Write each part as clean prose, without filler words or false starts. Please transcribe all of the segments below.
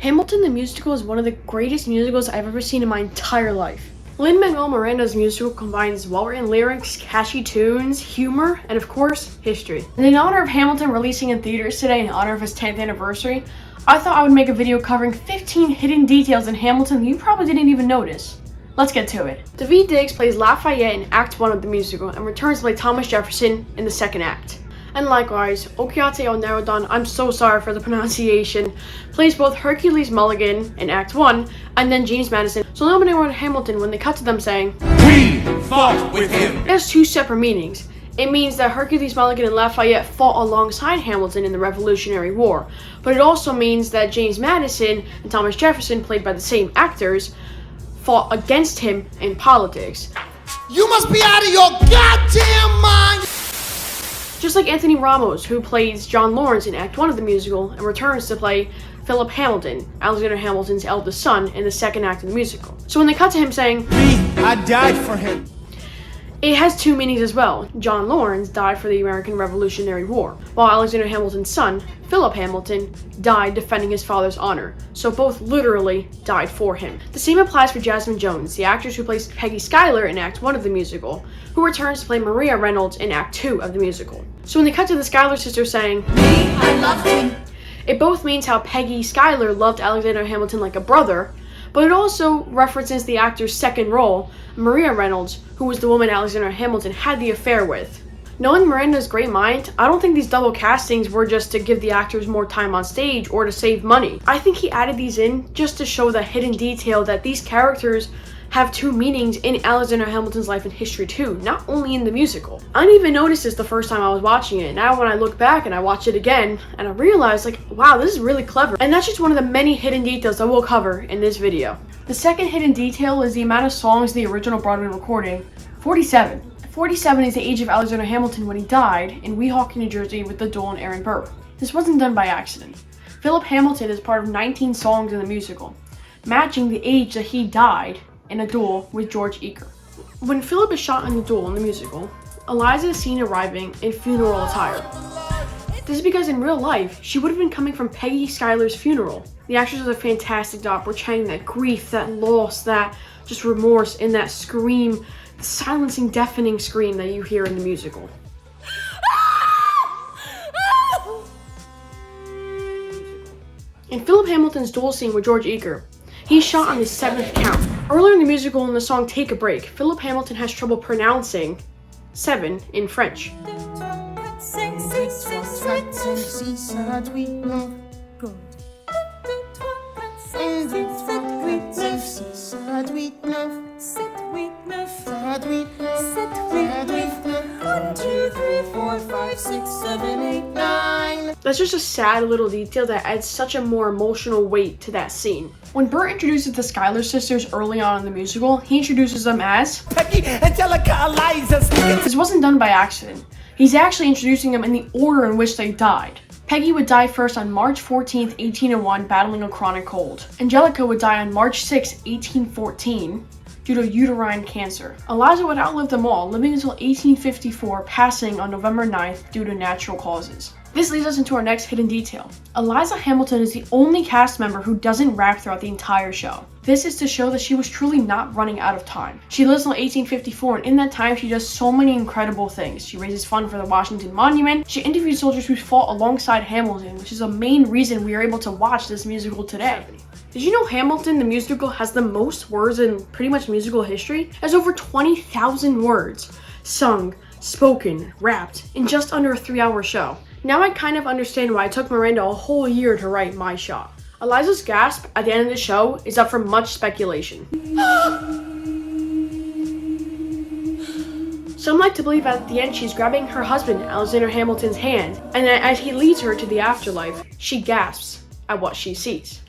Hamilton the musical is one of the greatest musicals I've ever seen in my entire life. Lin-Manuel Miranda's musical combines well-written lyrics, catchy tunes, humor, and of course, history. And in honor of Hamilton releasing in theaters today in honor of his 10th anniversary, I thought I would make a video covering 15 hidden details in Hamilton that you probably didn't even notice. Let's get to it. Daveed Diggs plays Lafayette in Act 1 of the musical and returns to play Thomas Jefferson in the second act. And likewise, Okiate Onarodon, I'm so sorry for the pronunciation, plays both Hercules Mulligan in Act 1 and then James Madison. So nobody wrote Hamilton when they cut to them saying, "We fought with him." It has two separate meanings. It means that Hercules Mulligan and Lafayette fought alongside Hamilton in the Revolutionary War. But it also means that James Madison and Thomas Jefferson, played by the same actors, fought against him in politics. You must be out of your goddamn mind! Just like Anthony Ramos, who plays John Lawrence in Act 1 of the musical and returns to play Philip Hamilton, Alexander Hamilton's eldest son, in the second act of the musical. So when they cut to him saying, I died for him. It has two meanings as well. John Lawrence died for the American Revolutionary War, while Alexander Hamilton's son, Philip Hamilton, died defending his father's honor. So both literally died for him. The same applies for Jasmine Jones, the actress who plays Peggy Schuyler in Act 1 of the musical, who returns to play Maria Reynolds in Act 2 of the musical. So when they cut to the Schuyler sisters saying, I loved him. It both means how Peggy Schuyler loved Alexander Hamilton like a brother, but it also references the actor's second role, Maria Reynolds, who was the woman Alexander Hamilton had the affair with. Knowing Miranda's great mind, I don't think these double castings were just to give the actors more time on stage or to save money. I think he added these in just to show the hidden detail that these characters have two meanings in Alexander Hamilton's life and history too, not only in the musical. I didn't even notice this the first time I was watching it. Now when I look back and I watch it again, and I realize like, wow, this is really clever. And that's just one of the many hidden details that we'll cover in this video. The second hidden detail is the amount of songs in the original Broadway recording, 47. 47 is the age of Alexander Hamilton when he died in Weehawken, New Jersey with the duel and Aaron Burr. This wasn't done by accident. Philip Hamilton is part of 19 songs in the musical, matching the age that he died in a duel with George Eaker. When Philip is shot in the duel in the musical, Eliza is seen arriving in funeral attire. This is because in real life, she would have been coming from Peggy Schuyler's funeral. The actress does a fantastic job portraying that grief, that loss, that just remorse in that scream, the silencing, deafening scream that you hear in the musical. In Philip Hamilton's duel scene with George Eaker, he's shot on his 7th count. Earlier in the musical in the song Take a Break, Philip Hamilton has trouble pronouncing 7 in French. That's just a sad little detail that adds such a more emotional weight to that scene. When Bert introduces the Schuyler sisters early on in the musical, he introduces them as Peggy, Angelica, Eliza. This wasn't done by accident. He's actually introducing them in the order in which they died. Peggy would die first on March 14th, 1801, battling a chronic cold. Angelica would die on March 6th, 1814, due to uterine cancer. Eliza would outlive them all, living until 1854, passing on November 9th due to natural causes. This leads us into our next hidden detail. Eliza Hamilton is the only cast member who doesn't rap throughout the entire show. This is to show that she was truly not running out of time. She lives until 1854, and in that time she does so many incredible things. She raises funds for the Washington Monument. She interviewed soldiers who fought alongside Hamilton, which is a main reason we are able to watch this musical today. Did you know Hamilton the musical has the most words in pretty much musical history? It has over 20,000 words sung, spoken, rapped in just under a 3-hour show. Now I kind of understand why it took Miranda a whole year to write My Shot. Eliza's gasp at the end of the show is up for much speculation. Some like to believe at the end she's grabbing her husband, Alexander Hamilton's hand, and that as he leads her to the afterlife, she gasps at what she sees.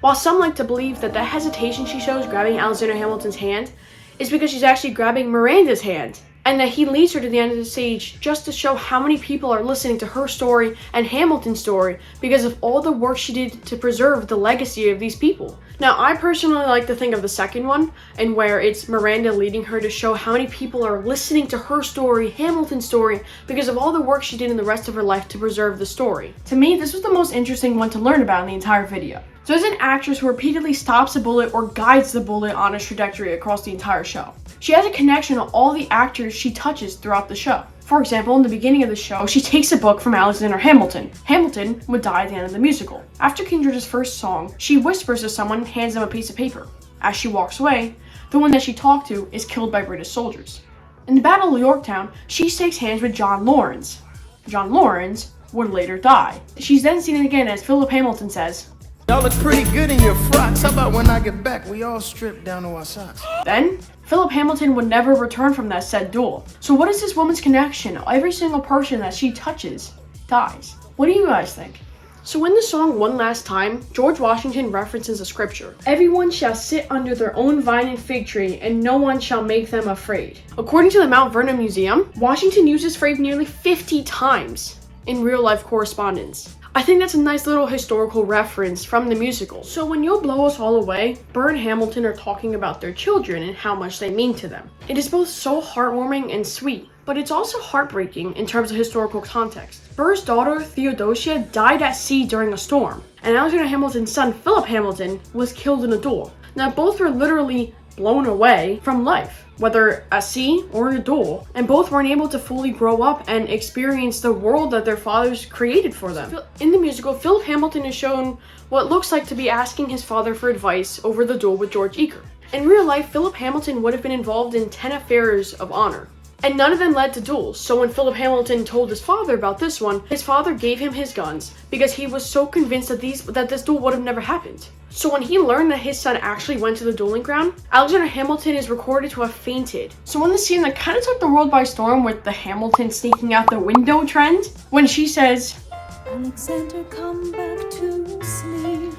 While some like to believe that the hesitation she shows grabbing Alexander Hamilton's hand is because she's actually grabbing Miranda's hand, and that he leads her to the end of the stage just to show how many people are listening to her story and Hamilton's story because of all the work she did to preserve the legacy of these people. Now, I personally like to think of the second one, and where it's Miranda leading her to show how many people are listening to her story, Hamilton's story, because of all the work she did in the rest of her life to preserve the story. To me, this was the most interesting one to learn about in the entire video. So there's an actress who repeatedly stops a bullet or guides the bullet on its trajectory across the entire show. She has a connection to all the actors she touches throughout the show. For example, in the beginning of the show, she takes a book from Alexander Hamilton. Hamilton would die at the end of the musical. After King George's first song, she whispers to someone and hands them a piece of paper. As she walks away, the one that she talked to is killed by British soldiers. In the Battle of Yorktown, she shakes hands with John Laurens. John Laurens would later die. She's then seen again as Philip Hamilton says, Y'all look pretty good in your frocks. How about when I get back, we all strip down to our socks? Then, Philip Hamilton would never return from that said duel. So what is this woman's connection? Every single person that she touches dies. What do you guys think? So in the song One Last Time, George Washington references a scripture. Everyone shall sit under their own vine and fig tree, and no one shall make them afraid. According to the Mount Vernon Museum, Washington used this phrase nearly 50 times in real-life correspondence. I think that's a nice little historical reference from the musical. So when You'll Blow Us All Away, Burr and Hamilton are talking about their children and how much they mean to them. It is both so heartwarming and sweet, but it's also heartbreaking in terms of historical context. Burr's daughter, Theodosia, died at sea during a storm, and Alexander Hamilton's son, Philip Hamilton, was killed in a duel. Now both were literally blown away from life, whether at sea or in a duel, and both weren't able to fully grow up and experience the world that their fathers created for them. In the musical, Philip Hamilton is shown what looks like to be asking his father for advice over the duel with George Eaker. In real life, Philip Hamilton would have been involved in 10 affairs of honor, and none of them led to duels. So when Philip Hamilton told his father about this one, his father gave him his guns because he was so convinced that this duel would have never happened. So when he learned that his son actually went to the dueling ground, Alexander Hamilton is recorded to have fainted. So in the scene that kind of took the world by storm with the Hamilton sneaking out the window trend, when she says, Alexander, come back to sleep.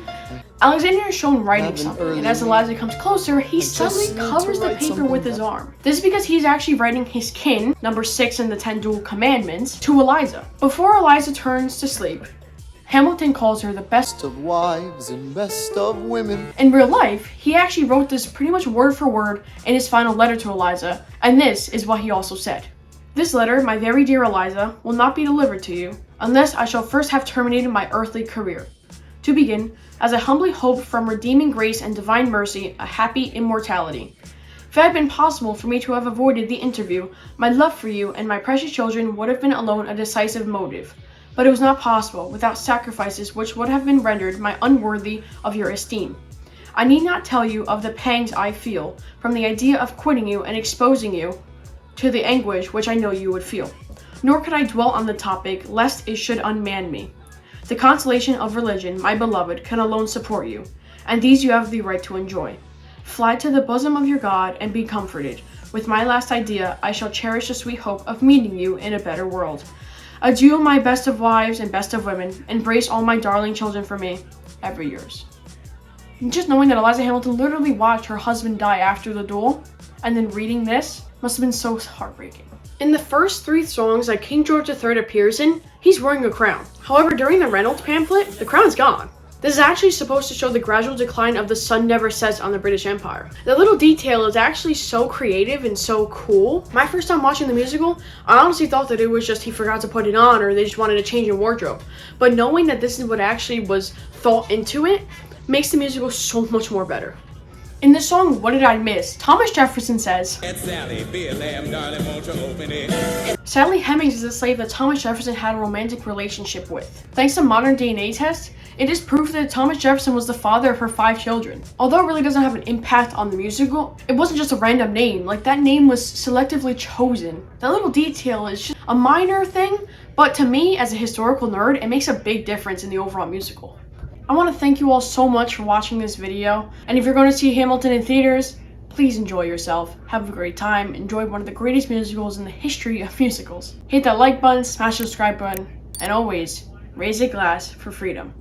Alexander is shown writing something, and as Eliza comes closer, he suddenly covers the paper with his arm. This is because he's actually writing his kin, number 6 in the 10 dual commandments, to Eliza. Before Eliza turns to sleep, Hamilton calls her the best of wives and best of women. In real life, he actually wrote this pretty much word for word in his final letter to Eliza, and this is what he also said. This letter, my very dear Eliza, will not be delivered to you unless I shall first have terminated my earthly career. To begin, as I humbly hope from redeeming grace and divine mercy, a happy immortality. If it had been possible for me to have avoided the interview, my love for you and my precious children would have been alone a decisive motive. But it was not possible without sacrifices which would have been rendered my unworthy of your esteem. I need not tell you of the pangs I feel from the idea of quitting you and exposing you to the anguish which I know you would feel. Nor could I dwell on the topic, lest it should unman me. The consolation of religion, my beloved, can alone support you, and these you have the right to enjoy. Fly to the bosom of your God and be comforted. With my last idea, I shall cherish the sweet hope of meeting you in a better world. Adieu, my best of wives and best of women. Embrace all my darling children for me. Ever yours. And just knowing that Eliza Hamilton literally watched her husband die after the duel, and then reading this, must have been so heartbreaking. In the first 3 songs that King George III appears in, he's wearing a crown. However, during the Reynolds pamphlet, the crown's gone. This is actually supposed to show the gradual decline of the sun never sets on the British Empire. The little detail is actually so creative and so cool. My first time watching the musical, I honestly thought that it was just he forgot to put it on or they just wanted to change in wardrobe. But knowing that this is what actually was thought into it makes the musical so much more better. In the song What Did I Miss?, Thomas Jefferson says, Sally Hemings is a slave that Thomas Jefferson had a romantic relationship with. Thanks to modern DNA tests, it is proof that Thomas Jefferson was the father of her 5 children. Although it really doesn't have an impact on the musical, it wasn't just a random name, like that name was selectively chosen. That little detail is just a minor thing, but to me, as a historical nerd, it makes a big difference in the overall musical. I want to thank you all so much for watching this video, and if you're going to see Hamilton in theaters, please enjoy yourself, have a great time, enjoy one of the greatest musicals in the history of musicals. Hit that like button, smash the subscribe button, and always, raise a glass for freedom.